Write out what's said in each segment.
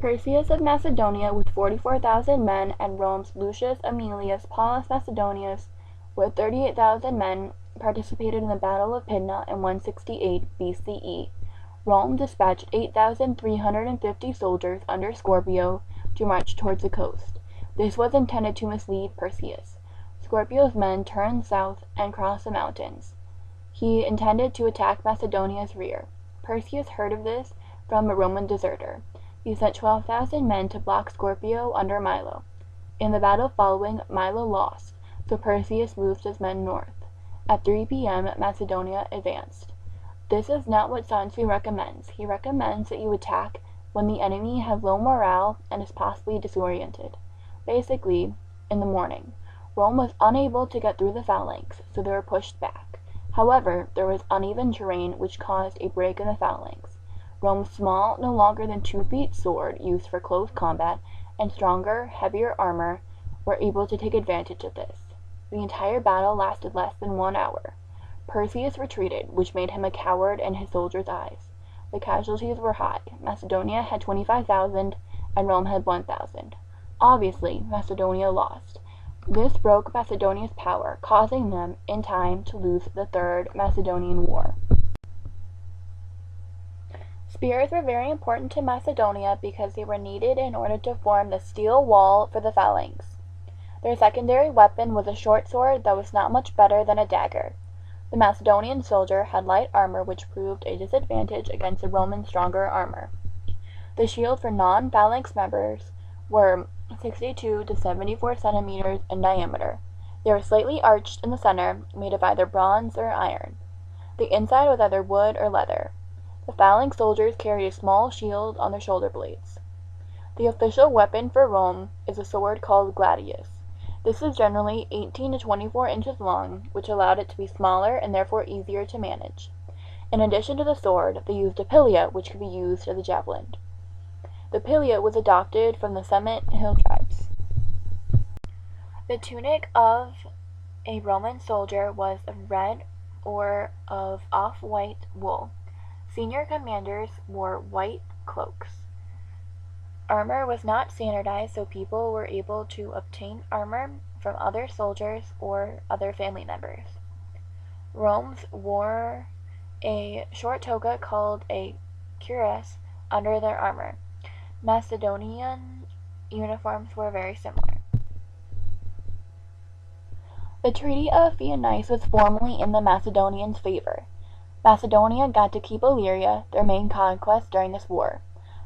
Perseus of Macedonia with 44,000 men, and Rome's Lucius Aemilius Paulus Macedonius with 38,000 men participated in the Battle of Pydna in 168 BCE. Rome dispatched 8,350 soldiers under Scorpio to march towards the coast. This was intended to mislead Perseus. Scorpio's men turned south and crossed the mountains. He intended to attack Macedonia's rear. Perseus heard of this from a Roman deserter. He sent 12,000 men to block Scorpio under Milo. In the battle following, Milo lost, so Perseus moved his men north. At 3 p.m., Macedonia advanced. This is not what Sun Tzu recommends. He recommends that you attack when the enemy has low morale and is possibly disoriented. Basically, in the morning. Rome was unable to get through the phalanx, so they were pushed back. However, there was uneven terrain which caused a break in the phalanx. Rome's small, no longer than 2 feet sword used for close combat, and stronger, heavier armor were able to take advantage of this. The entire battle lasted less than 1 hour. Perseus retreated, which made him a coward in his soldiers' eyes. The casualties were high. Macedonia had 25,000, and Rome had 1,000. Obviously, Macedonia lost. This broke Macedonia's power, causing them, in time, to lose the Third Macedonian War. Spears were very important to Macedonia because they were needed in order to form the steel wall for the phalanx. Their secondary weapon was a short sword that was not much better than a dagger. The Macedonian soldier had light armor, which proved a disadvantage against the Roman stronger armor. The shield for non-phalanx members were 62 to 74 centimeters in diameter. They were slightly arched in the center, made of either bronze or iron. The inside was either wood or leather. The phalanx soldiers carried a small shield on their shoulder blades. The official weapon for Rome is a sword called gladius. This is generally 18 to 24 inches long, which allowed it to be smaller and therefore easier to manage. In addition to the sword, they used a pilia, which could be used as a javelin. The pilia was adopted from the Semit hill tribes. The tunic of a Roman soldier was of red or of off-white wool. Senior commanders wore white cloaks. Armor was not standardized, so people were able to obtain armor from other soldiers or other family members. Romans wore a short toga called a cuirass under their armor. Macedonian uniforms were very similar. The Treaty of Phoenice was formally in the Macedonians' favor. Macedonia got to keep Illyria, their main conquest during this war.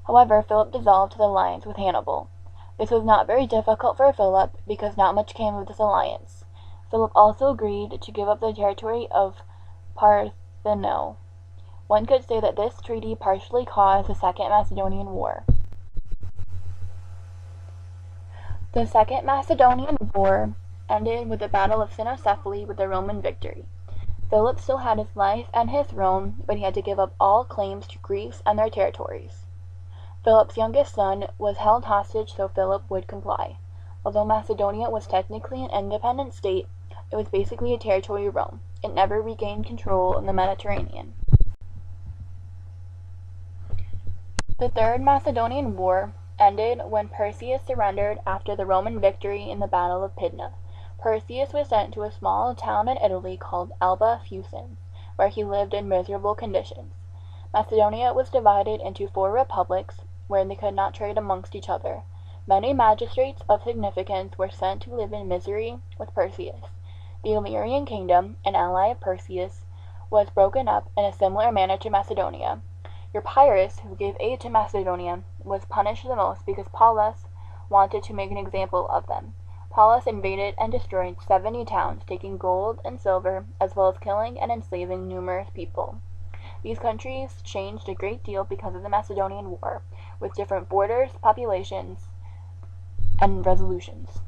However, Philip dissolved his alliance with Hannibal. This was not very difficult for Philip because not much came of this alliance. Philip also agreed to give up the territory of Parthenope. One could say that this treaty partially caused the Second Macedonian War. The Second Macedonian War ended with the Battle of Cynoscephalae with a Roman victory. Philip still had his life and his throne, but he had to give up all claims to Greece and their territories. Philip's youngest son was held hostage, so Philip would comply. Although Macedonia was technically an independent state, it was basically a territory of Rome. It never regained control in the Mediterranean. The Third Macedonian War ended when Perseus surrendered after the Roman victory in the Battle of Pydna. Perseus was sent to a small town in Italy called Alba Fucin, where he lived in miserable conditions. Macedonia was divided into 4 republics, where they could not trade amongst each other. Many magistrates of significance were sent to live in misery with Perseus. The Illyrian kingdom, an ally of Perseus, was broken up in a similar manner to Macedonia. Epirus, who gave aid to Macedonia, was punished the most because Paulus wanted to make an example of them. Paulus invaded and destroyed 70 towns, taking gold and silver, as well as killing and enslaving numerous people. These countries changed a great deal because of the Macedonian War, with different borders, populations, and resolutions.